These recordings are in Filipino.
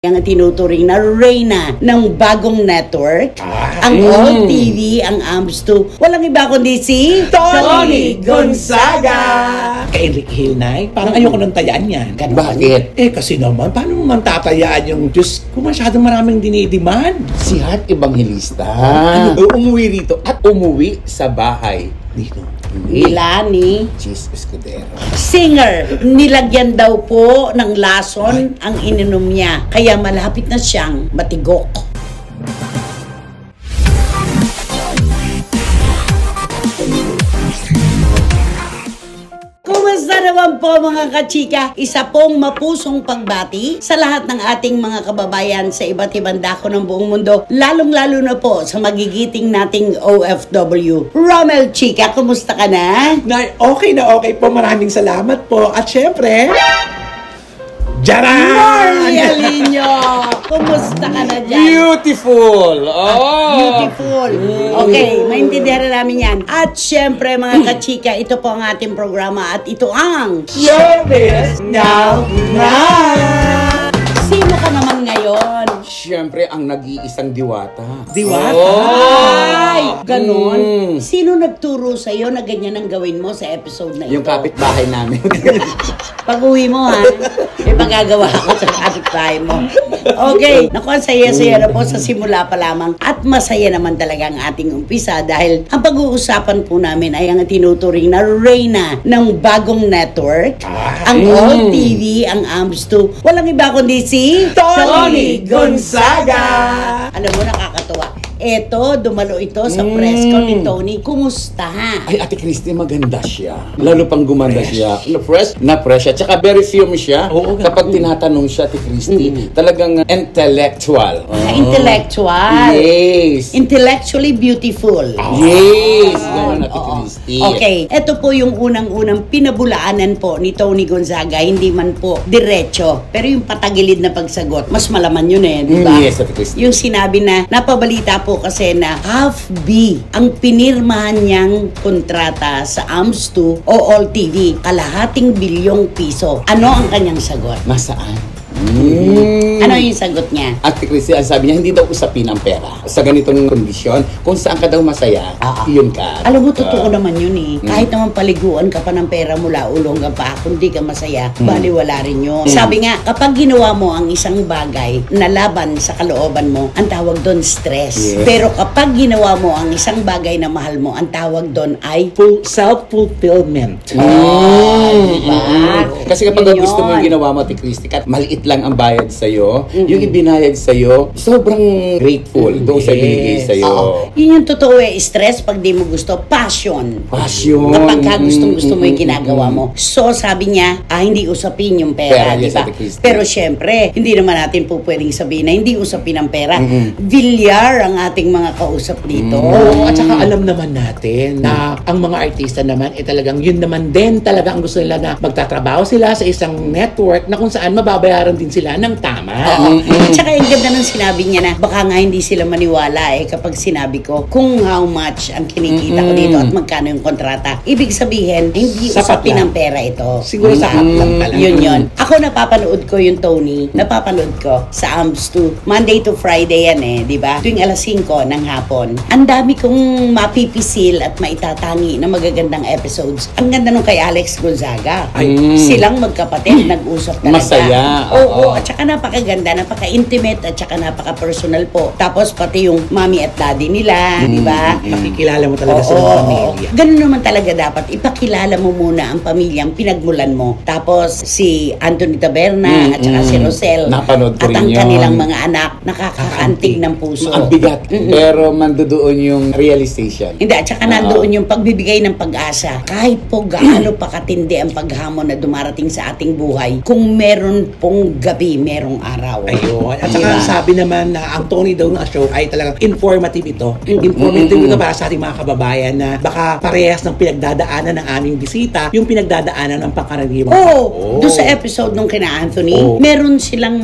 Ang tinuturing na reyna ng bagong network, ang All TV, ang AMS2. Walang iba kundi si Tony Gonzaga! Kay Enrique Hilnay, parang ayoko nang tayaan yan. Ganun. Bakit? Kasi naman, paano mo man tatayaan yung Diyos kung masyadong maraming dinidemand? Si Heart Evangelista. Umuwi rito at umuwi sa bahay dito. Ilani. Cheese Escudero. Singer, nilagyan daw po ng lason ang ininom niya. Kaya malapit na siyang matigok. Kumusta naman po mga kachika? Isa pong mapusong pagbati sa lahat ng ating mga kababayan sa iba't ibang dako ng buong mundo. Lalong-lalo na po sa magigiting nating OFW. Romel Chika, kumusta ka na? Okay na okay po. Maraming salamat po. At syempre, Jaran! Maria Lino! Kumusta ka na dyan? Beautiful! Beautiful. Okay, maintindihan na namin yan. At syempre mga kachika, ito po ang ating programa at ito ang Showbiz Now! Sino ka naman ngayon? Siyempre, ang nag-iisang diwata. Diwata! Ay! Ganon? Sino nagturo sa'yo na ganyan ang gawin mo sa episode na ito? Yung kapitbahay namin. Pag-uwi mo ha, may pagagawa ako sa kapitbahay mo. Okay, naku, ang saya-saya na po sa simula pa lamang at masaya naman talaga ang ating umpisa dahil ang pag-uusapan po namin ay ang tinuturing na reyna ng bagong network, ang All TV, ang AMS2. Walang iba kundi si Tony Gonzaga! Alam mo, nakakatuwa. Eto, dumalo ito sa press con ni Tony. Kumusta ha? Ay, Ate Christy, maganda siya. Lalo pang gumanda siya. Na fresh siya. Tsaka very firm siya. Kapag tinatanong siya, Ate Christy, talagang intellectual. Intellectual. Yes. Intellectually beautiful. Yes. Ganun, Ate Christy. Okay, ito po yung unang-unang pinabulaanan po ni Tony Gonzaga. Hindi man po diretso, pero yung patagilid na pagsagot, mas malaman yun eh, di ba? Yes, Ate Christy. Yung sinabi na, napabalita po kasi na half B ang pinirmahan niyang kontrata sa AMS2 o All TV, kalahating bilyong piso. Ano ang kanyang sagot? Nasaan? Ano yung sagot niya? Ate Christy, ang sabi niya, hindi daw usapin ang pera. Sa ganitong kondisyon, kung saan ka daw masaya, yun ka. Alam mo, totoo naman yun eh. Kahit naman paliguan ka pa ng pera mula ulong ka pa, kung di ka masaya, baliwala rin yun. Sabi nga, kapag ginawa mo ang isang bagay na laban sa kalooban mo, ang tawag doon stress. Yes. Pero kapag ginawa mo ang isang bagay na mahal mo, ang tawag doon ay Self-fulfillment. diba? Kasi kapag Yun gusto mo yung yun. ginawa mo, Ate Christy, at maliit lang ang bayad sa'yo, yung ibinayad sa'yo, sobrang grateful doon sa binigay sa'yo. Yun yung totoo eh, stress pag di mo gusto, passion. Passion. Kapag ka gustong-gusto mo yung ginagawa mo. So, sabi niya, hindi usapin yung pera, Pera, di yes, ba? Ate Christy. Pero syempre, hindi naman natin po pwedeng sabihin na hindi usapin ang pera. Bilyar ang ating mga kausap dito. Oo, at saka alam naman natin na ang mga artista naman talagang yun naman din talaga ang gusto nila na magtatrabaho sila sa isang network na kung saan mababayaran din sila ng tama. At saka yung ganda ng sinabi niya na baka nga hindi sila maniwala kapag sinabi ko kung how much ang kinikita ko dito at magkano yung kontrata. Ibig sabihin, hindi Sapat usapin lang. ang pera ito. Siguro sapat lang talaga. Yun. Ako napapanood ko yung Tony, napapanood ko sa AMS2. Monday to Friday yan di ba? Tuwing alas 5 ng hapon. Ang dami kong mapipisil at maitatangi na magagandang episodes. Ang ganda nung kay Alex Gonzaga. Silang magkapatid, nag-usap talaga. Masaya. Oo, at saka napakaganda, napaka-intimate, at saka napaka-personal po. Tapos pati yung mommy at daddy nila, di ba? Makikilala mo talaga sa mga pamilya. Ganun naman talaga dapat. Ipakilala mo muna ang pamilyang pinagmulan mo. Tapos si Anthony Taberna at saka si Rosel. Napanood ko at rin ang yun. kanilang mga anak, nakakakantig ng puso. Ang bigat. Pero mandoon yung realization. Hindi, at saka nandoon yung pagbibigay ng pag-asa. Kahit po gaano pa katindi ang paghamon na dumarating sa ating buhay, kung meron pong gabi, merong araw. Ayun. At saka sabi naman na ang Tony daw na show ay talagang informative ito. Informative ito para sa ating mga kababayan na baka parehas ng pinagdadaanan ng aming bisita, yung pinagdadaanan ng pangkaraniwang doon sa episode nung kina Anthony, meron silang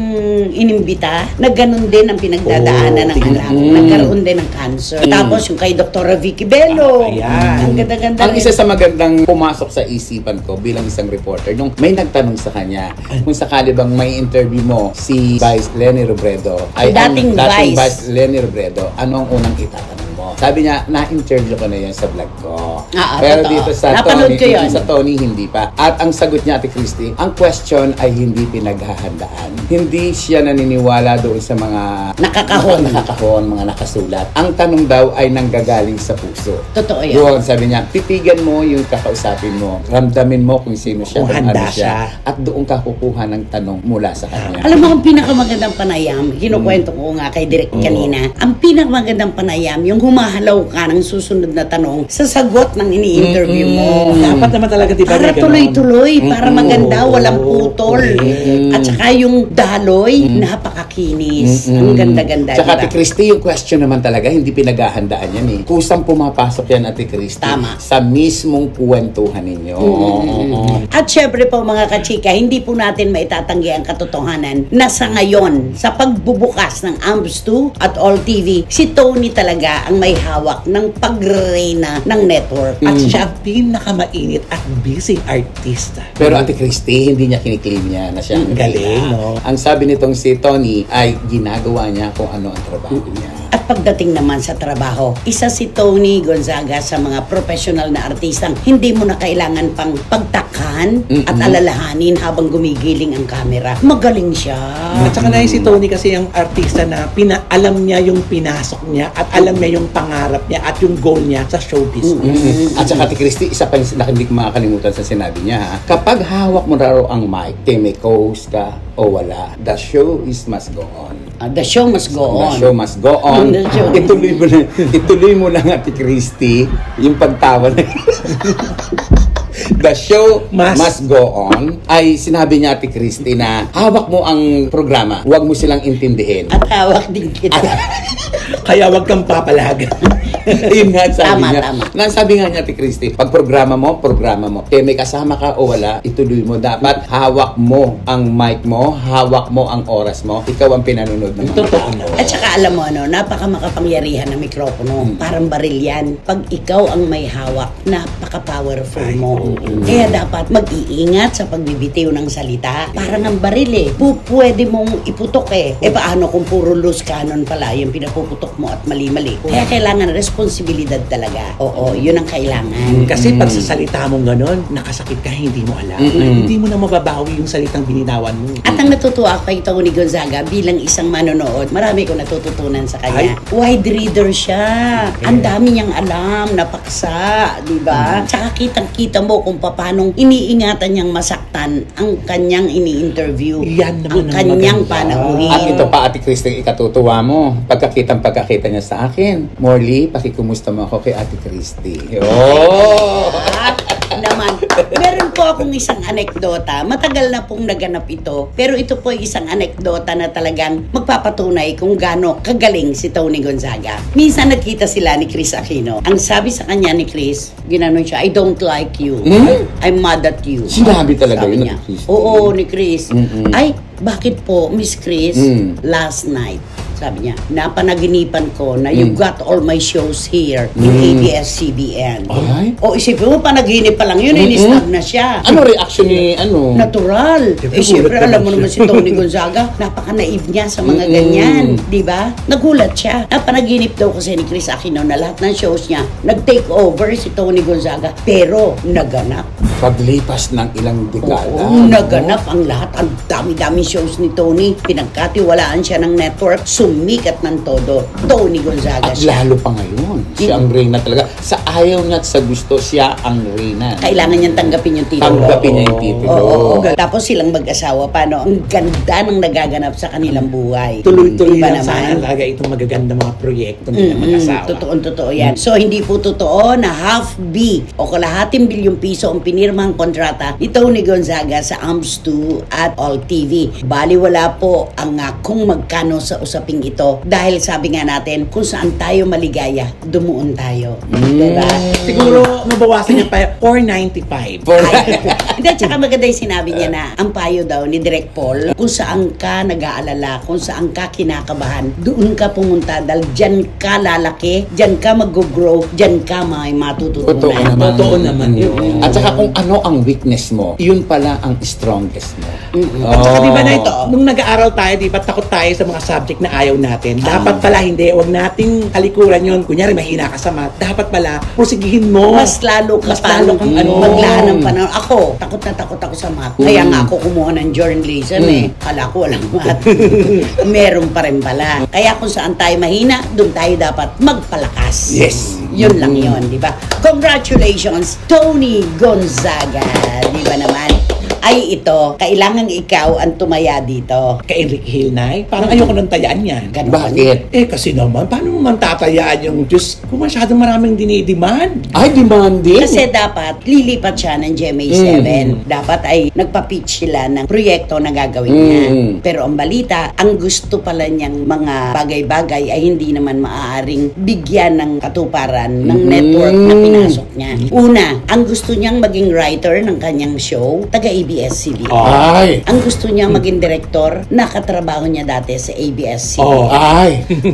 inimbita na ganun din ang pinagdadaanan ng anak. Nagkaroon din ng cancer. Tapos yung kay Dr. Vicky Bello. Ayan. Ang ganda-ganda. Ang isa sa magandang pumasok sa isipan ko bilang isang reporter, nung may nagtanong sa kanya kung sakali bang may interview mo si si Vice Lenny Robredo, Dating Vice Lenny Robredo, ano ang unang itatanong mo? Sabi niya, na-interview ko na yan sa vlog ko. Pero totoo. dito sa Napanood ko yun. sa Tony, hindi pa. At ang sagot niya, Ate Christy, ang question ay hindi pinaghahandaan. Hindi siya naniniwala doon sa mga nakakahon, mga nakasulat. Ang tanong daw ay nanggagaling sa puso. Totoo yan. Doon, sabi niya, titigan mo yung kakausapin mo. Ramdamin mo kung sino siya, Kung kung handa ano siya. At doon ka kukuha ng tanong mula sa kanya. Alam mo, ang pinakamagandang panayam, kinukwento ko nga kay Direk kanina, ang pinakamagandang panayam, yung humahalaw ka ng susunod na tanong sa sagot ng ini-interview mo. Dapat naman talaga, di ba? Para tuloy-tuloy, para maganda, walang putol. At saka yung daloy, napakakinis. Ang ganda-ganda. Tsaka diba? Ate Christy, yung question naman talaga, hindi pinaghahandaan yan eh. Kusang pumapasok yan, Ate Christy. Tama. Sa mismong kwentuhan ninyo. At syempre po mga kachika, hindi po natin maitatanggi ang katotohanan na sa ngayon, sa pagbubukas ng AMS2 at All TV, si Tony talaga ang may hawak ng pagrereyna ng network. At siya pinakamainit at busy artista. Pero Ate Christy, hindi niya kiniklaim niya na siya ang Galing, ganda. no? Ang sabi nitong si Tony ay ginagawa niya kung ano ang trabaho niya. At pagdating naman sa trabaho, isa si Tony Gonzaga sa mga professional na artistang hindi mo na kailangan pang pagtakhan at alalahanin habang gumigiling ang camera. Magaling siya. At saka na si Tony kasi yung artista na alam niya yung pinasok niya at alam niya yung pangarap niya at yung goal niya sa show business. At saka Ate Christy, isa pa yung hindi ko makakalimutan sa sinabi niya ha. Kapag hawak mo raw ang mic, may co-host ka o wala, the show must go on. The show must go on. The show must go on. The show. Ituloy mo lang Ate Christy yung pagtawa na The show must go on ay sinabi niya Ate Christy na hawak mo ang programa, huwag mo silang intindihin. At hawak din kita. Kaya wag kang papalaga. Yun nga sabi Tama, niya. tama. Sabi nga niya Ate Christy, pag programa mo. May kasama ka o wala, ituloy mo. Dapat hawak mo ang mic mo, hawak mo ang oras mo. Ikaw ang pinanonood ng mga Totoo tao. At saka alam mo, napaka makapangyarihan ng mikropono. Parang baril yan. Pag ikaw ang may hawak, napaka-powerful mo. Kaya dapat mag-iingat sa pagbibitiw ng salita. Parang ang baril eh. Pwede mong iputok eh. Paano kung puro loose cannon pala yung pinapuputok mo at mali-mali? Kaya kailangan responsibilidad talaga. Oo, yun ang kailangan. Kasi pag sa salita mong ganon, nakasakit ka, hindi mo alam. Hindi mo na mababawi yung salitang bininawan mo. At ang natutuwa kay Tony Gonzaga bilang isang manonood, marami ko natututunan sa kanya. Wide reader siya. Ang dami niyang alam, napaksa, di ba? Tsaka kitang-kita mo kung paano iniingatan niyang masaktan ang kanyang ini-interview. Yan naman ang ang kanyang maganda. panauhin. At ito pa Ate Christy, ikatutuwa mo. Pagkakita niya sa akin, Morley, pakikumusta mo ako kay Ate Christy. Oh! Naman. Meron po akong isang anekdota. Matagal na pong naganap ito. Pero ito po ay isang anekdota na talagang magpapatunay kung gaano kagaling si Tony Gonzaga. Minsan nagkita sila ni Chris Aquino. Ang sabi sa kanya ni Chris, ginanon siya, I don't like you. I'm mad at you. Sinabi talaga Sabi yun niya. ni Chris. Oo, ni Chris. Ay, bakit po, Miss Chris, last night, sabi niya, napanaginipan ko na you got all my shows here in ABS-CBN. Ay? O isipin mo, panaginip pa lang yun, inistab na siya. Ano reaction ni Natural. Siyempre, alam mo naman si Tony Gonzaga, napaka-naive niya sa mga ganyan. Di ba? Nagulat siya. Napanaginip daw kasi ni Chris Aquino na lahat ng shows niya, nag-take over si Tony Gonzaga. Pero, naganap. Paglipas ng ilang dekada. Oo, naganap ang lahat. Ang dami-dami shows ni Tony. Pinagkatiwalaan siya ng network. Sumikat ng todo. Tony Gonzaga At siya. lalo pa ngayon, siya ang reyna talaga. Sa ayaw niya at sa gusto, siya ang reyna. Kailangan niyang tanggapin yung titulo. Tanggapin niya yung titulo. Oo. Tapos silang mag-asawa pa, no? Ang ganda ng nagaganap sa kanilang buhay. Tuloy-tuloy Diba lang sana talaga itong magaganda mga proyekto nila mag-asawa. Totoo yan. So, hindi po totoo na half B o kalahating bilyong piso ang pinirmang kontrata ni Tony Gonzaga sa AMS2 at All TV. Baliwala po ang kung magkano sa usaping ito. Dahil sabi nga natin, kung saan tayo maligaya, dumuon tayo. Diba? Siguro, mabawasan niya pa 495. Hindi, tsaka maganda yung sinabi niya na ang payo daw ni Direk Paul, kung saan ka nag-aalala, kung saan ka kinakabahan, doon ka pumunta dahil dyan ka lalaki, dyan ka mag-grow, dyan ka may matututunan. Totoo naman yun. At saka kung ano ang weakness mo, yun pala ang strongest mo. At saka di ba na ito, nung nag-aaral tayo, di ba takot tayo sa mga subject na ayaw natin. Dapat pala hindi, wag nating talikuran yun. Kunyari, mahina ka sa math. Dapat pala, prosigihin mo. Mas lalo ka lalo kang maglaan ng panahon. Ako, takot na takot ako sa math. Kaya nga ako kumuha ng journalism Kala ko walang math. Meron pa rin pala. Kaya kung saan tayo mahina, doon tayo dapat magpalakas. Yes. Yun lang yun, di ba? Congratulations, Tony Gonzaga. Di ba naman? Ay ito, kailangan ikaw ang tumaya dito. Kay Enrique Hill, Nay, parang ayoko nang tayaan yan. Ganon. Bakit? Kasi naman, paano mo man tatayaan yung Diyos kung masyadong maraming dinidemand? Ay, demanding. Kasi dapat lilipat siya ng GMA7. Dapat ay nagpa-pitch sila ng proyekto na gagawin niya. Pero ang balita, ang gusto pala niyang mga bagay-bagay ay hindi naman maaaring bigyan ng katuparan ng network na pinasok niya. Una, ang gusto niyang maging writer ng kanyang show, taga-ABS-CBN. Ay. Ang gusto niyang maging director, nakatrabaho niya dati sa ABS-CBN. Ay.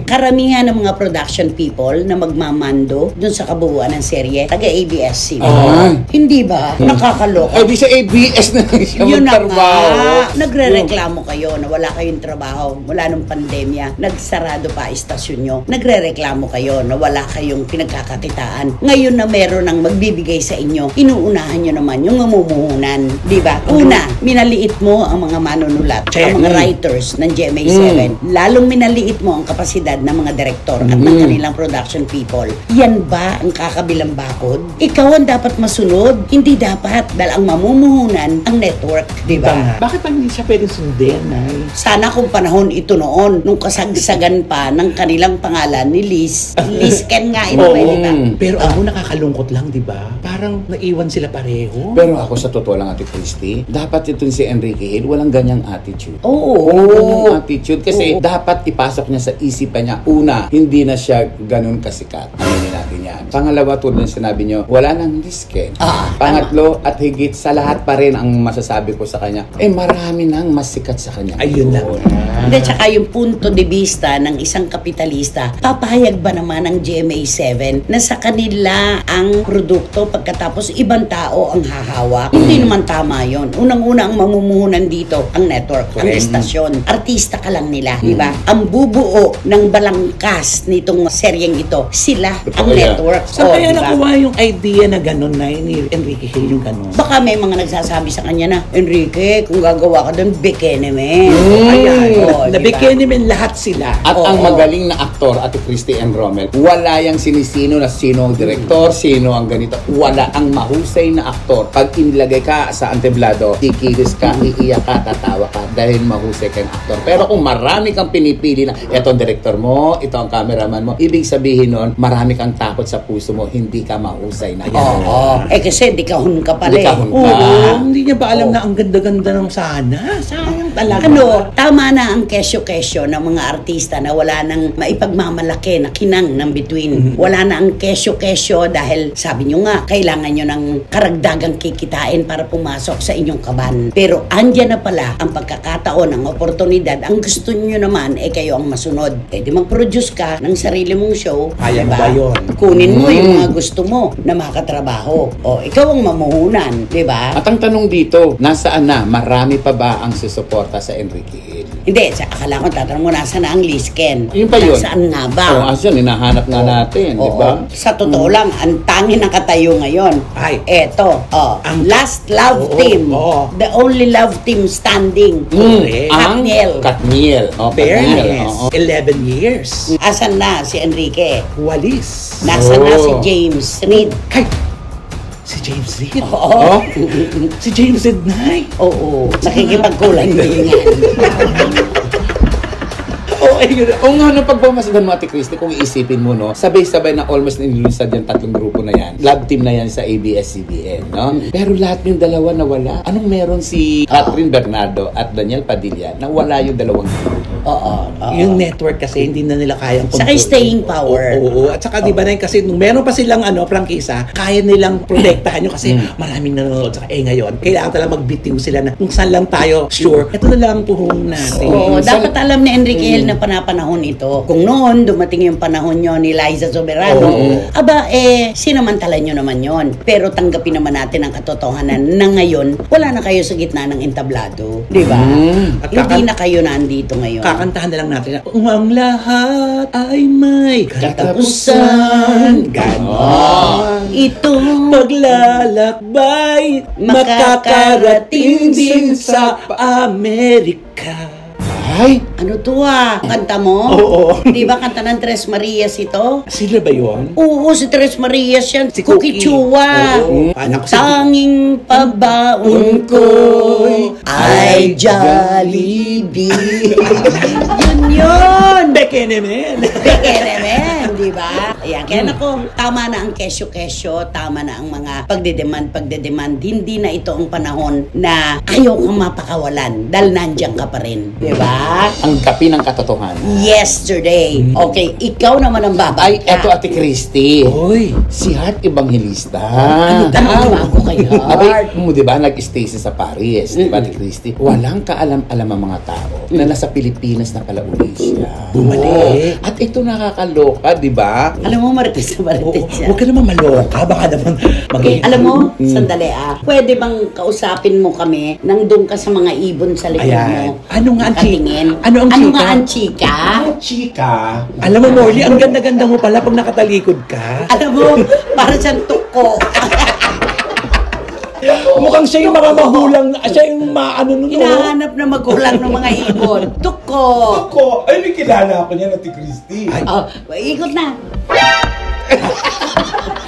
Karamihan ng mga production people na magmamando dun sa kabuuan ng serye, taga-ABS-CBN. Hindi ba? Nakakaloka. Ay, di sa ABS na lang siya Yun na magtrabaho. nga. Nagre-reklamo kayo na wala kayong trabaho. Wala nung pandemya. Nagsarado pa istasyon nyo. Nagre-reklamo kayo na wala kayong pinagkakakitaan. Ngayon na meron ng magbibigay sa inyo, inuunahan nyo naman yung mamumuhunan. Di ba? Una, minaliit mo ang mga manunulat, ang mga writers ng GMA7. Lalong minaliit mo ang kapasidad ng mga direktor at ng kanilang production people. Yan ba ang kakabilang bakod? Ikaw ang dapat masunod. Hindi dapat. Dahil ang mamumuhunan ang network. Di ba? Bakit pa hindi siya pwedeng sundin, Nay? Sana kung panahon ito noon, nung kasagsagan pa ng kanilang pangalan ni Liz. Liz Ken nga ito, di ba? Pero nakakalungkot lang, di ba? Parang naiwan sila pareho. Pero ako sa totoo lang, Ate Christy, dapat itong si Enrique Hill, walang ganyang attitude. Oo. Walang ganyang attitude kasi dapat ipasok niya sa isipan niya. Una, hindi na siya ganun kasikat. Aminin natin yan. Pangalawa, tulad ng sinabi niyo, wala nang disken. Pangatlo, at higit sa lahat pa rin ang masasabi ko sa kanya, marami nang mas sikat sa kanya. Ayun lang. Hindi, tsaka yung punto de vista ng isang kapitalista, papayag ba naman ang GMA7 na sa kanila ang produkto pagkatapos ibang tao ang hahawak? Hindi naman tama yon. Unang-una ang mamumuhunan dito, ang network, ang estasyon. Artista ka lang nila, di ba? Ang bubuo ng balangkas nitong seryeng ito, sila ang network. Saan kaya diba? nakuha yung idea na gano'n, Nay, ni Enrique Hill yung gano'n? Baka may mga nagsasabi sa kanya na, Enrique, kung gagawa ka doon, bikini men. Nabigyan namin lahat sila. At ang magaling na aktor, Ate Christy and Romel, wala yang sinisino na sino ang direktor, sino ang ganito. Wala ang mahusay na aktor. Pag inilagay ka sa anteblado, kikilis ka, iiyak ka, tatawa ka dahil mahusay kang aktor. Pero kung marami kang pinipili na, ito ang direktor mo, ito ang cameraman mo, ibig sabihin nun, marami kang takot sa puso mo, hindi ka mahusay na yan. Kasi dikahon ka pala Dikahon ka. Hindi niya ba alam na ang ganda-ganda ng sana? Sayang talaga. Tama na ang kesyo-kesyo ng mga artista na wala nang maipagmamalaki na kinang ng between. Wala na ang kesyo-kesyo dahil sabi nyo nga, kailangan nyo ng karagdagang kikitain para pumasok sa inyong kaban. Pero andyan na pala ang pagkakataon, ang oportunidad. Ang gusto nyo naman, kayo ang masunod. Di mag-produce ka ng sarili mong show. Kaya mo ba yun? Kunin mo yung mga gusto mo na makatrabaho. Ikaw ang mamuhunan, di ba? At ang tanong dito, nasaan na? Marami pa ba ang susuporta sa Enrique Hill? Hindi, akala ko tatanong mo, nasaan na ang Lisken? Yun pa yun. Nasaan nga ba? Asyan, hinahanap nga natin, di ba? Sa totoo lang, ang tanging nakatayo ngayon. Eto, ang Last Love Team. The only love team standing. Katniel. Katniel. Fairness. 11 years. Asan na si Enrique? Walis. Nasaan na si James Reid? Ay! Si James Reid? Oo. Si James Reid, Nay? Oo. Nakikipagkulang din yan. O nga, no, pagpamasdan mo, Ate Christy, kung iisipin mo, no, sabay-sabay na almost nilunsad yung tatlong grupo na yan. Love team na yan sa ABS-CBN, no? Pero lahat yung dalawa nawala. Anong meron si Catherine Bernardo at Daniel Padilla? Nawala yung dalawang grupo. Oo. Yung network kasi hindi na nila kayang Saka control. staying power. Oo. At saka di ba na kasi nung meron pa silang prangkisa, kaya nilang protektahan nyo kasi maraming nanonood. Saka ngayon, kailangan talaga magbitiw sila na kung saan lang tayo sure. Ito na lang ang puhong natin. Oo, dapat alam ni Enrique Hill na panapanahon ito. Kung noon, dumating yung panahon nyo ni Liza Soberano, aba, sinamantala nyo naman yon. Pero tanggapin naman natin ang katotohanan na ngayon, wala na kayo sa gitna ng entablado. Di ba? At Hindi na kayo nandito ngayon. kakantahan na lang natin. Ang lahat ay may Katapusan. Ganon. Itong Paglalakbay, makakarating din sa Amerika. Ay! ano to kanta mo? Oo. Di ba kanta ng Tres Marias ito? Sila ba yun? Oo, si Tres Marias yan. Si Cookie Cookie. Chua. Oo. Anak ko si- Tanging pabaon ko ay Jollibee. yun. Bekenemen. Bekenemen, di ba? Ayan, kaya nako, tama na ang kesyo-kesyo, tama na ang mga pagdedemand. Hindi na ito ang panahon na ayaw kang mapakawalan dahil nandiyan ka pa rin. Di ba? Ang kapi ng katotohanan. Yesterday. Okay, ikaw naman ang Ay, babay. eto Ate Christy. Oy. Si Heart Evangelista. Ano ako kay Abay, Heart? mo di ba, nag-stay siya sa Paris, di ba, Ate Christy? Walang kaalam-alam ang mga tao na nasa Pilipinas na pala uli siya. Bumalik. At ito nakakaloka, di ba? Alam mo, marites na marites Oo, siya. huwag ka naman maloka. Baka naman Okay, alam mo, sandali pwede bang kausapin mo kami nang doon ka sa mga ibon sa likod Ayan. mo? Ano nga ang chika? Nakatingin? Ano ang chika? nga ang chika? Chika. Alam mo, Morley, ang ganda-ganda mo pala pag nakatalikod ka. Alam mo, para siyang tuko. Mukhang siya yung mga magulang, siya yung maano nun. Hinahanap na magulang ng mga ibon. Tuko. Ako, ay may kilala ako niya, Ate Christy. Ay. Oh, ikot na.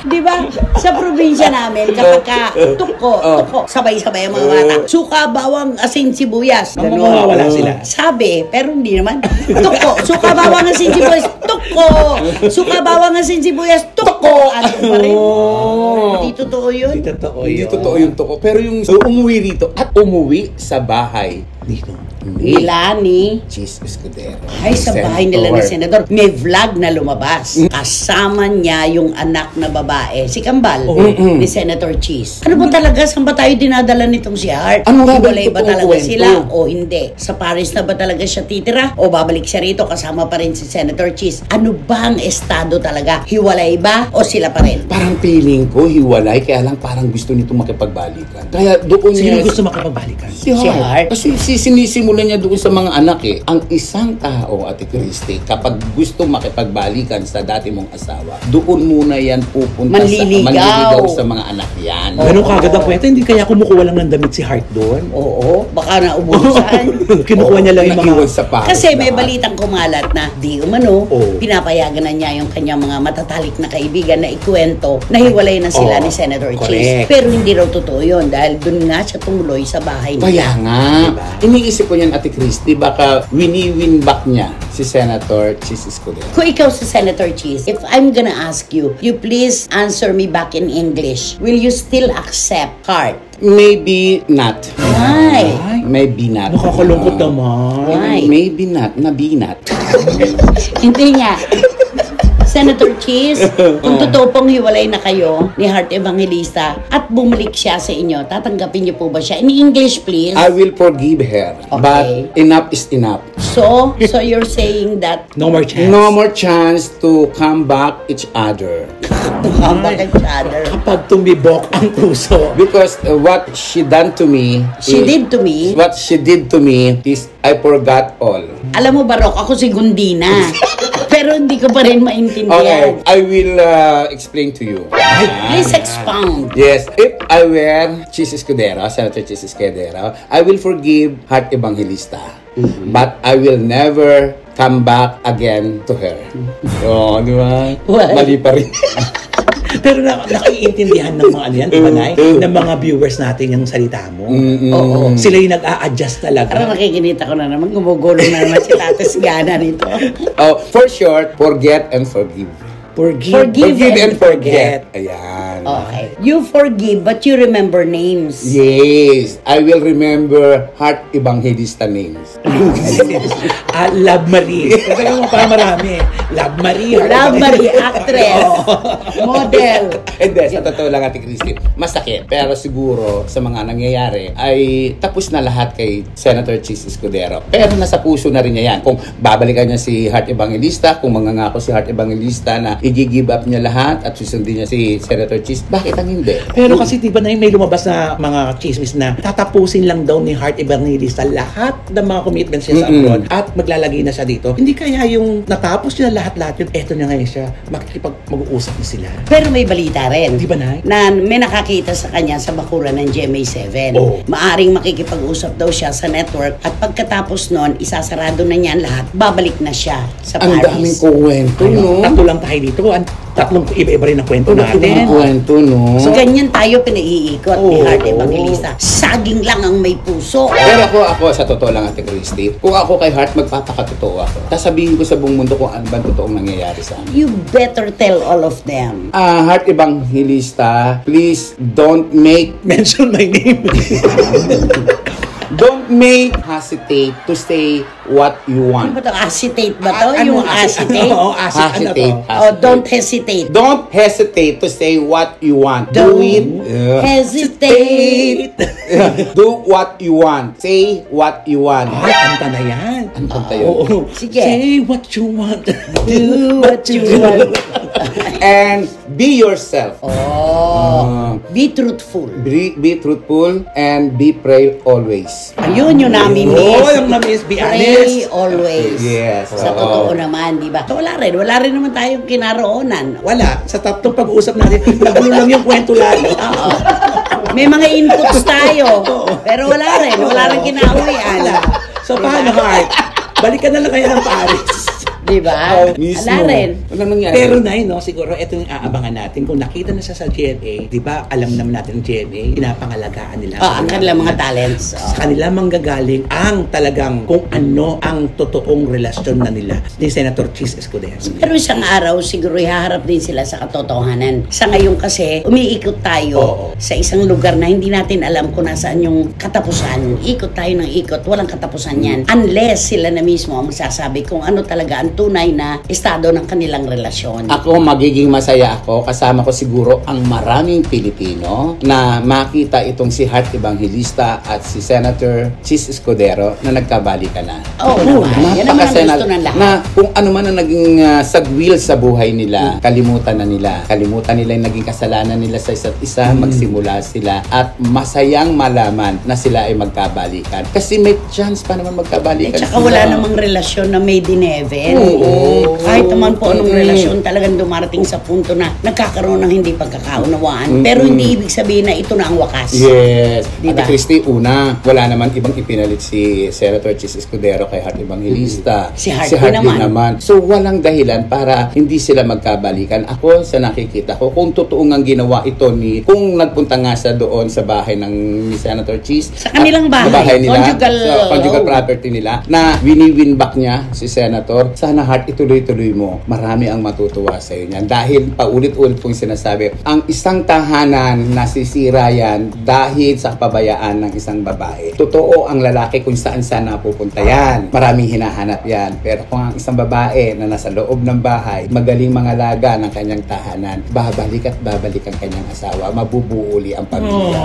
Di ba? Sa probinsya namin, kapag ka tuko, sabay-sabay ang mga bata. Suka, bawang, asin, sibuyas. Ang Ganon. mawawala sila. Sabi, pero hindi naman. Tuko, suka, bawang, asin, sibuyas, tuko. Suka, bawang, asin, sibuyas, tuko. Ano pa rin? Hindi totoo yun. Hindi totoo Hindi yun. totoo yung toko. Pero yung umuwi rito at umuwi sa bahay Dito. Nila ni... Cheese Escudero. Ay, sa bahay nila ni Senador. May vlog na lumabas. Kasama niya yung anak na babae, si Kambal, ni Senator Cheese. Ano ba talaga? Saan ba tayo dinadala nitong si Hart? Ano nga ba Hiwalay yung ba totoong talaga kwento? sila o hindi? Sa Paris na ba talaga siya titira? O babalik siya rito kasama pa rin si Senator Cheese? Ano ba ang estado talaga? Hiwalay ba o sila pa rin? Parang feeling ko, hiwalay, kaya lang parang gusto nito makipagbalikan. Kaya doon Sino niya... gusto makapagbalikan? Si Si Hart? Hart. Kasi sinisimulan niya doon sa mga anak Ang isang tao, Ate Christy, kapag gusto makipagbalikan sa dati mong asawa, doon muna yan pupunta Manliligaw. sa mga anak yan. Ganun kagad ang kwento, hindi kaya kumukuha lang ng damit si Hart doon? Oo, baka naubusan. Kinukuha niya lang yung mga... Naiwan sa Paris Kasi may lahat. balitang kumalat na di umano, Oo. pinapayagan na niya yung kanyang mga matatalik na kaibigan na ikwento na hiwalay na sila Oo, ni Senator correct. Cheese. Pero hindi raw totoo yun dahil dun nga siya tumuloy sa bahay Kaya niya. nga, iniisip ko yan, Ate Christy, baka wini-win back niya si Senator Cheese Escudero. Kung ikaw si Senator Cheese, if I'm gonna ask you, you please answer me back in English. Will you still accept Hart? Maybe not. Why? Maybe not. Nakakalungkot naman. Why? Maybe not. Nabinat. Hindi nga. Senator Cheese, kung totoo pong hiwalay na kayo ni Hart Evangelista at bumalik siya sa inyo, tatanggapin niyo po ba siya? In English, please. I will forgive her. Okay. But enough is enough. So you're saying that No more chance. No more chance to come back each other. tukambak each other. Kapag tumibok ang puso. Because what she done to me... She did to me. What she did to me is I forgot all. Alam mo, Barok, ako si Gundina. Pero hindi ko pa rin Okay, maintindihan. I will explain to you. Please expound. Yes, if I were Cheese Escudero, Senator Cheese Escudero, I will forgive Heart Evangelista. But I will never come back again to her. Oh, di ba? Why? Mali pa rin. Pero nakiintindihan ng mga ano yan, di ba, Nay? Ng mga viewers natin yung salita mo. Oo. Sila yung nag-a-adjust talaga. Parang nakikinita ko na naman, gumugulong na naman si Tates Gana nito. Oh, for short, forget and forgive. Forgive and forget. Ayan. Okay. You forgive, but you remember names. Yes, I will remember Heart Evangelista names. Love Marie. Kasi mo pa marami. Love Marie. Love Marie, actress, model. Hindi, sa totoo lang, Ate Christy, masakit. Pero siguro, sa mga nangyayari, ay tapos na lahat kay Senator Chis Escudero. Pero nasa puso na rin niya yan. Kung babalikan niya si Heart Evangelista, kung mangangako si Heart Evangelista na i-give up niya lahat at susundin niya si Senator Chis, bakit ang hindi? Pero kasi diba na may lumabas na mga chismis na tatapusin lang daw ni Heart Evangelista lahat ng mga commitments niya sa abroad at maglalagay na siya dito. Hindi kaya yung natapos niya lahat-lahat yun, eto na ngayon siya, mag-uusap na sila. Pero may balita rin. Di ba, Nay? Na may nakakita sa kanya sa bakuran ng GMA7. Oo. Maaring makikipag-usap daw siya sa network at pagkatapos nun, isasarado na niya lahat, babalik na siya sa Ang Paris. daming kuwento, no? Tatlo lang tayo dito. Tatlong iba-iba rin ang kwento natin. Ang kwento, no? So ganyan tayo pinaiikot ni Oo. Heart Evangelista. Saging lang ang may puso. Pero ako sa totoo lang, Ate Christy, kung ako kay Heart, magpapakatotoo ako. Sasabihin ko sa buong mundo kung ano ba totoong nangyayari sa amin. You better tell all of them. Heart Evangelista, please don't make Mention my name. Don't make hesitate to say what you Ano ba want. ito? Acetate ba ito? Ano Yung ang acetate? Oo, acetate. Ano to? Oh, don't hesitate. Don't hesitate to say what you want. Don't Do it. hesitate. Do what you want. Say what you want. Ay, kanta na yan. Ang kanta yun. Oo. Sige. Say what you want. Do what you want. And be yourself. Oh. Be truthful. Be truthful and be pray always. Ayun yung namin Oo, miss. yung na-miss, be Pray honest. always. Yes, Sa oo. totoo naman, di ba? Wala rin naman tayong kinaroonan. Wala. Sa tatlong pag-uusap natin, nagulo lang yung kwento lalo. Oo. May mga inputs tayo. Pero wala rin kinauwian. Wala. So, paano, Heart? Balikan na lang kayo ng Paris. Di ba? Mismo. Wala rin. Walang nangyari. Pero Nay, no, siguro ito yung aabangan natin. Kung nakita na siya sa GMA, di ba, alam naman natin ang GMA, pinapangalagaan nila. Ang kanilang mga talents. Sa kanila manggagaling ang talagang kung ano ang totoong relasyon na nila ni Senator Chis Escudero. Pero isang araw, siguro ihaharap din sila sa katotohanan. Sa ngayon kasi, umiikot tayo Oo. sa isang lugar na hindi natin alam kung nasaan yung katapusan. Ikot tayo ng ikot, walang katapusan yan. Unless sila na mismo ang magsasabi kung ano talaga ang tunay na estado ng kanilang relasyon. Ako, magiging masaya ako. Kasama ko siguro ang maraming Pilipino na makita itong si Heart Evangelista at si Senator Chis Escudero na nagkabalikan na. Oo naman. Yan naman ang gusto ng lahat. Na kung ano man ang naging sagwil sa buhay nila, kalimutan na nila. Kalimutan nila yung naging kasalanan nila sa isa't isa, magsimula sila at masayang malaman na sila ay magkabalikan. Kasi may chance pa naman magkabalikan. At saka wala namang relasyon na made in heaven. Oo. Kahit naman po anong relasyon, talagang dumarating sa punto na nagkakaroon ng hindi pagkakaunawaan. Pero hindi ibig sabihin na ito na ang wakas. Yes. Diba? Ate Christy, una, wala naman ibang ipinalit si Senator Chis Escudero kay Heart Evangelista. Si Heart din din naman. So, walang dahilan para hindi sila magkabalikan. Ako, sa nakikita ko, kung totoo nga ginawa ito kung nagpunta nga sa doon sa bahay ni Senator Chis. Sa kanilang at bahay. nila, conjugal Oh. property nila, na wini-win back niya si Senator. Sana Heart, ituloy-tuloy mo. Marami ang matutuwa sa iyo niyan. Dahil paulit-ulit pong sinasabi, ang isang tahanan nasisira yan dahil sa kapabayaan ng isang babae. Totoo ang lalaki kung saan-saan napupunta yan. Maraming hinahanap yan. Pero kung ang isang babae na nasa loob ng bahay, magaling mangalaga ng kanyang tahanan, babalik at babalik ang kanyang asawa. Mabubuo uli ang pamilya.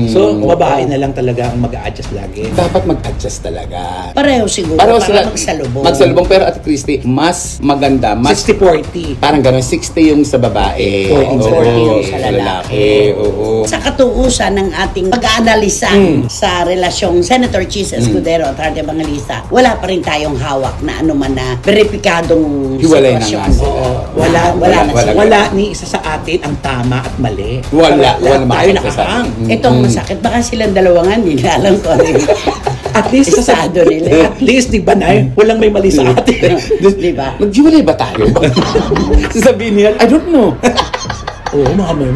So, babae na lang talaga ang mag-a-adjust lagi. Dapat mag-adjust talaga. Pareho siguro. Pareho para sila magsalubong. magsalubong, pero Ate Christy, mas maganda, mas 60-40. parang gano'n, 60 yung sa babae. 40 yung sa lalaki. Oo. Sa katuusan ng ating pag-aanalisa sa relasyong Senator Chis Escudero at Heart Evangelista, wala pa rin tayong hawak na anuman na veripikadong Hiwalay na sitwasyon. nga sila. Wala ni isa sa atin ang tama at mali. Wala Lahat tayo makakasabi. nakakang. Itong masakit, baka silang dalawa nga, hindi na alam ko ano yun. At least, estado nila. At least, di ba, Nay? Walang may mali sa atin. Di ba? Magjiwalay ba tayo? Sabihin niya, I don't know. Oo, mga may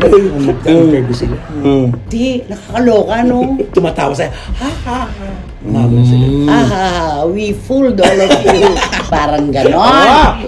interview sila. Di, nakakaloka, no? Tumatawa sa'yo, ha, ha, ha. Mga sila. We fooled all of you. Parang ganon.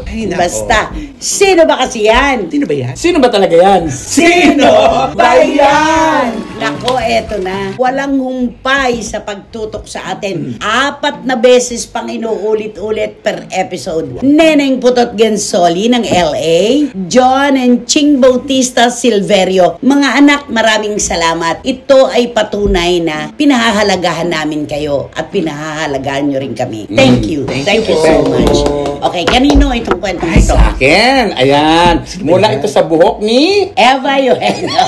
Ay, nako. Basta, sino ba kasi yan? Sino ba yan? Sino ba talaga yan? Sino ba yan? Nako, eto na. Walang humpay sa pagtutok sa atin. 4 na beses pang inuulit-ulit per episode. Neneng Putot Gensoli ng LA, John and Ching Bautista Silverio. Mga anak, maraming salamat. Ito ay patunay na pinahahalagahan namin kayo at pinahahalagahan nyo rin kami. Thank you. Thank you so much. Okay, kanino itong kwento Ay, ito? sa akin. Ayan. Mula ito sa buhok ni... Eva Eugenio.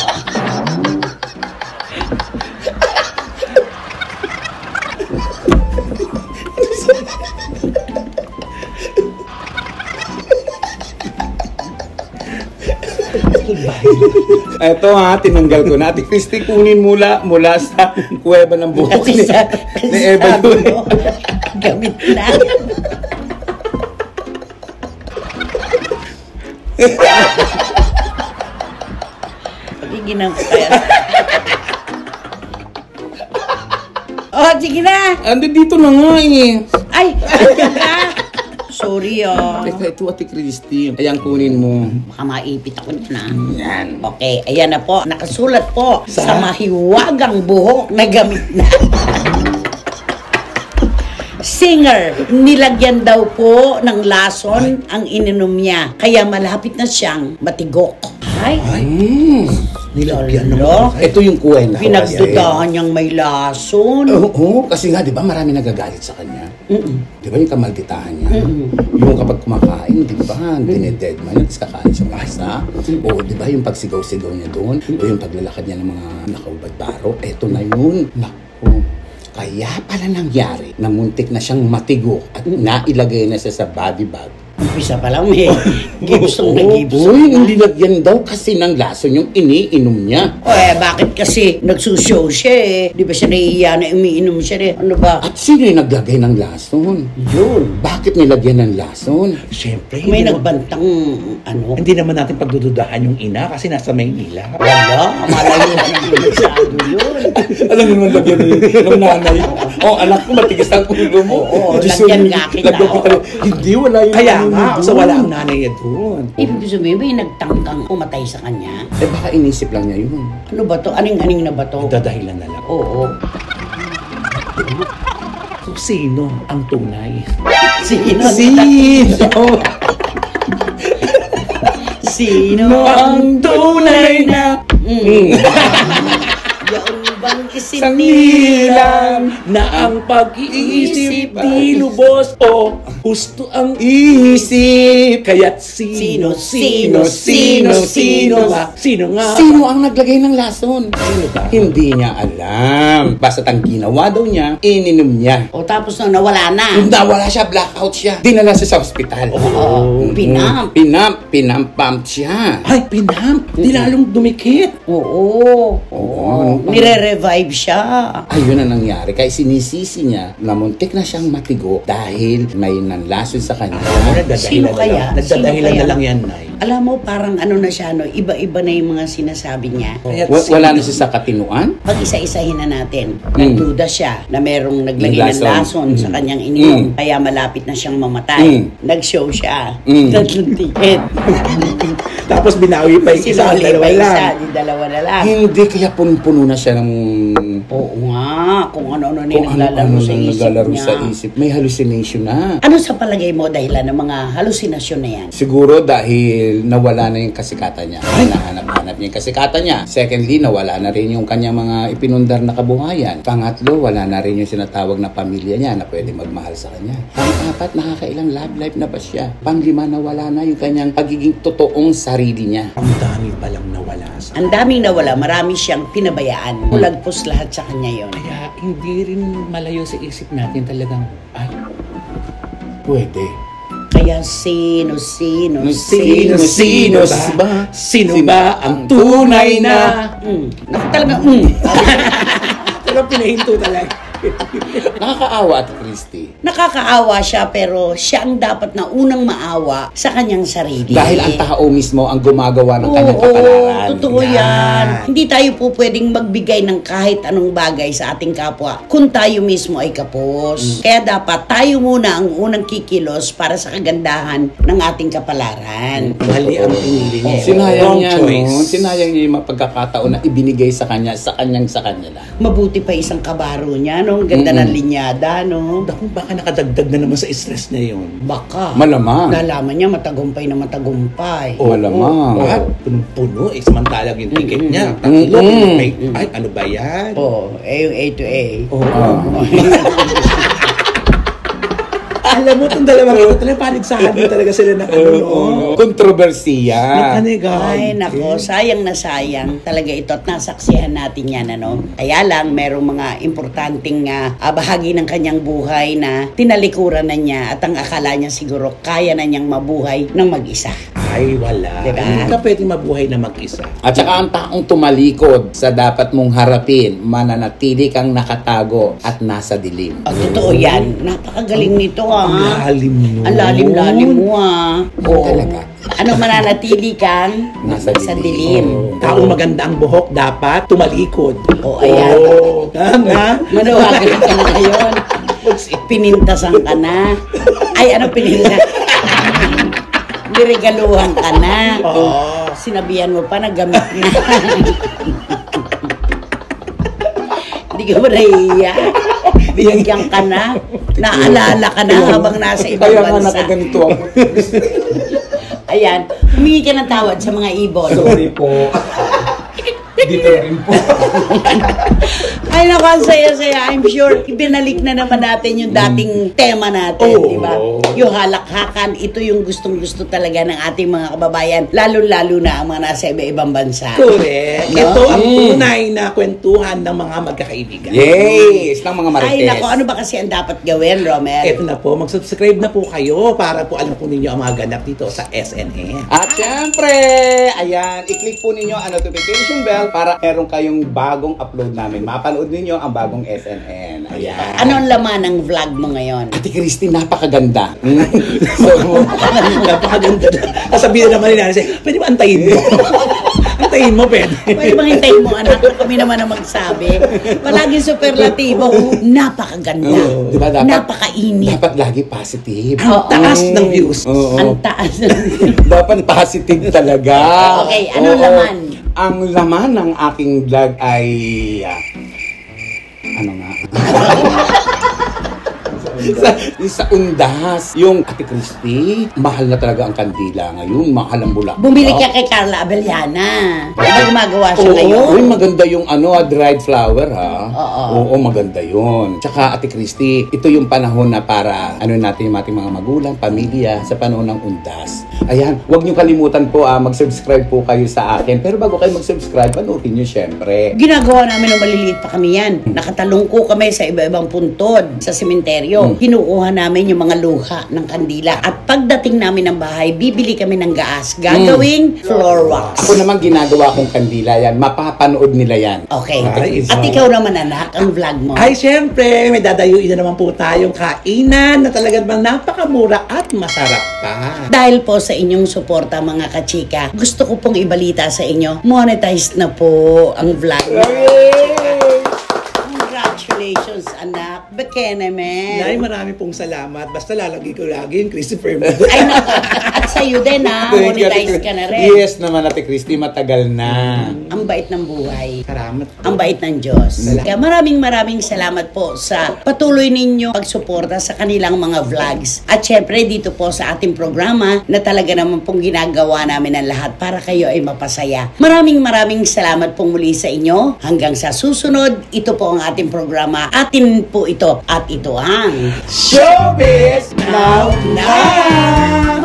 Ito ha, tinanggal ko na. Ate Christy, kunin mula sa kuweba ng buhok Kasi ni Eva sabi yun. mo, gamit na. Pagiginan ko kaya. Oh, sige na. Ando dito na nga eh. Ay, andyan na. Sorry, Teka, ito Ate Christy. Ayan, kunin mo. Baka maipit ako na. Yan. Okay, ayan na po. Nakasulat po sa mahiwagang buhok na gamit na. Singer, nilagyan daw po ng lason ang ininom niya. Kaya malapit na siyang matigok. Ay, Nilagyan ng Lolo. Ito yung kuwena. pinagdudahan niyang may lason. Oo, kasi nga, di ba, marami nagagalit sa kanya. Di ba yung kamalditahan niya? Yung kapag kumakain, di ba, dineded man yun, tapos kakain siya mag-isa. O di ba, yung pagsigaw-sigaw niya doon, o yung paglalakad niya ng mga nakaubad-baro, eto na yun. Naku, kaya pala nangyari na muntik na siyang matigo at nailagay na siya sa body bag. Umpisa pa lang may gibsong na gibsong. Uy, hindi lagyan daw kasi ng lason yung iniinom niya. O bakit kasi nagsushow siya eh? Di ba siya nahihiya na umiinom siya eh? Ano ba? At sino yung naglagay ng lason? Yun. Bakit nilagyan ng lason? Siyempre, May nagbantang ano? hindi naman natin pagdududahan yung ina kasi nasa Maynila. Wala, malayo na ng masyado yun. Alam mo naman lagyan ng nanay. Oh, anak ko, matigas ang ulo mo. Oo, Diyos lagyan yun, nga kita. lagyan kita. Hindi, wala yung Kaya ano nga, doon. so wala ang nanay niya doon. Ibig sabihin, may nagtangkang umatay sa kanya. Eh, baka inisip lang niya yun. Ano ba to? Aning-aning na ba to? Dadahilan na lang. Oo. So, sino ang tunay? Sino? Sino? Sino ang tunay na Yaon bang Sangilan na ang pag-iisip di lubos o husto ang isip. kaya't Sino ba? Sino nga? Sino ang naglagay ng lason? Sino ba? Hindi niya alam. Basta ang ginawa daw niya, ininom niya. O tapos na nawala na. Nawala siya, blackout siya. Dinala siya sa ospital. Oo. Pinam. Pinampump siya. Ay, pinam! Di lalong dumikit. Oo. Oo. Nire-revive siya. Ayun ang nangyari. Kaya sinisisi niya na muntik na siyang matigo dahil may nanlason sa kanya. Sino kaya? Nagdadahilan Sino na kaya? lang yan, Nay. Alam mo, parang ano na siya, no? Iba-iba na yung mga sinasabi niya. Kaya't Wala na siya sa katinuan? Pag isa-isahin na natin, nagduda siya na merong naglagay ng Lason. lason sa kanyang ininom, kaya malapit na siyang mamatay. Nag-show siya. Tatlong ticket. Tapos binawi pa yung isa, Sinuli dalawa pa lang. isa, di dalawa na lang. Hindi, kaya puno na siya ng... Oo nga, kung ano-ano na yung Kung naglalaro ano-ano sa nang isip naglalaro niya. sa isip. May hallucination na. Ano sa palagay mo dahilan ng mga halusinasyon na yan? Siguro dahil nawala na yung kasikatan niya. Hinahanap-hanap niya yung kasikatan niya. Secondly, nawala na rin yung kanyang mga ipinundar na kabuhayan. Pangatlo, wala na rin yung sinatawag na pamilya niya na pwede magmahal sa kanya. Pang-apat, nakakailang love life na ba siya? Pang-lima, nawala na yung kanyang pagiging totoong sarili niya. Ang dami palang nawala sa... Ang daming nawala, marami siyang pinabayaan. Ulagpos lahat sa kanya yon. Kaya hindi rin malayo sa isip natin talagang, ay, Pwede. Kaya sino Sino ba? Sino ba ang tunay na? Naku talaga, Talagang pinahinto talaga. Nakakaawa, Ate Christy. Nakakaawa siya pero siya ang dapat na unang maawa sa kanyang sarili. Dahil ang tao mismo ang gumagawa ng kanyang kapalaran. Totoo yan. Hindi tayo po pwedeng magbigay ng kahit anong bagay sa ating kapwa kung tayo mismo ay kapos. Kaya dapat tayo muna ang unang kikilos para sa kagandahan ng ating kapalaran. Mali ang pinili niya. Sinayang Wrong niya, choice. no? Sinayang niya yung mga pagkakataon na ibinigay sa kanya lang. Mabuti pa isang kabaro niya, no? Ang ganda ng linyada, no? Naku, baka nakadagdag na naman sa stress niya yun. Baka. Malamang. Nalaman niya matagumpay na matagumpay. Malamang. At punong-puno, samantalang yung ticket niya. Ay, ano ba yan? Yung A to A. Alam mo, itong dalawang ito talaga paligsahan mo talaga sila ng Kontrobersiya. Ay, nako, sayang na sayang talaga ito at nasaksihan natin yan, ano? Kaya lang, merong mga importanteng bahagi ng kanyang buhay na tinalikuran na niya at ang akala niya siguro kaya na niyang mabuhay ng mag-isa. Ay, wala. Diba? Hindi ka pwede mabuhay na mag-isa. At saka ang taong tumalikod sa dapat mong harapin, mananatili kang nakatago at nasa dilim. Totoo yan. Napakagaling nito, Ang lalim mo. Ang lalim-lalim mo, Talaga. Ano, mananatili kang Nasa dilim. Taong maganda ang buhok, dapat tumalikod. Ayan. Tama. Manawagan ka na ngayon. Pinintasan ka na. Ay, ano pinintasan? Niregaluhan ka na. Sinabihan mo pa na gamit na. Hindi ka ba nahiya? Binigyan ka na. Naalala ka na habang nasa ibang Kaya nga bansa. nakaganito ako. Ayan, humingi ka ng tawad sa mga ibon. Sorry po. Dito rin po. Ay, naku, ang saya-saya. I'm sure, ibinalik na naman natin yung dating tema natin, di ba? Yung halakhakan, ito yung gustong-gusto talaga ng ating mga kababayan, lalo-lalo na ang mga nasa iba-ibang bansa. Correct. No? Ito ang tunay na kwentuhan ng mga magkakaibigan. Yes! Ng mga marites. Ay, naku, ano ba kasi ang dapat gawin, Romel? Ito na po, mag-subscribe na po kayo para po alam po ninyo ang mga ganap dito sa SNN. At syempre, ayan, i-click po ninyo ang notification bell para meron kayong bagong upload namin. Mapanood ninyo ang bagong SNN. Ayan. Ano ang laman ng vlog mo ngayon? Ate Christy, napakaganda. So, Napakaganda na. Sasabihin na naman nila, pwede ba antayin mo? Antayin mo, pwede. Pwede bang hintayin mo, anak? Kami naman ang magsabi. Palaging superlatibo. Napakaganda. diba, dapat, Napakainit. dapat lagi positive. Oo. Taas ng views. Oo. Ang taas. Dapat positive talaga. Okay, ano Oo. laman? Ang laman ng aking vlog ay... ano nga? sa undas. Yung Ate Christy, mahal na talaga ang kandila ngayon. Mahal ang bulaklak. Bumili ka kay Carla Abellana. Ano gumagawa siya ngayon? Uy, maganda yung dried flower, ha? Oo. Oo, maganda yun. Tsaka, Ate Christy, ito yung panahon na para, natin yung ating mga magulang, pamilya, sa panahon ng undas. Ayan, huwag nyo kalimutan po, mag-subscribe po kayo sa akin. Pero bago kayo mag-subscribe, panoodin nyo syempre. Ginagawa namin nung maliliit pa kami yan. Nakatalungko kami sa iba-ibang puntod sa sementeryo. Kinukuha namin yung mga luha ng kandila. At pagdating namin ng bahay, bibili kami ng gaas. Gagawing floor wax. Ako naman ginagawa kong kandila yan. Mapapanood nila yan. Okay. Ay, At ikaw naman, anak, ang vlog mo. Ay, syempre, may dadayuin na naman po tayong kainan na talagang napakamura at masarap pa. Dahil po sa inyong suporta, mga kachika, gusto ko pong ibalita sa inyo, monetized na po ang vlog. Congratulations, anak. Bekene, man. Nay, marami pong salamat. Basta lalagay ko lagi yung Christopher mo. Ay, naku. At sa'yo din, ha? Thank you, Ate Monetize ka na rin. Yes naman, Ate Christy, matagal na. Ang bait ng buhay. Salamat. Ang bait ng Diyos. Kaya maraming salamat po sa patuloy ninyong pagsuporta sa kanilang mga vlogs. At syempre dito po sa ating programa na talaga naman pong ginagawa namin ang lahat para kayo ay mapasaya. Maraming salamat pong muli sa inyo. Hanggang sa susunod, ito po ang ating programa. Atin po ito at ito ang Showbiz Now!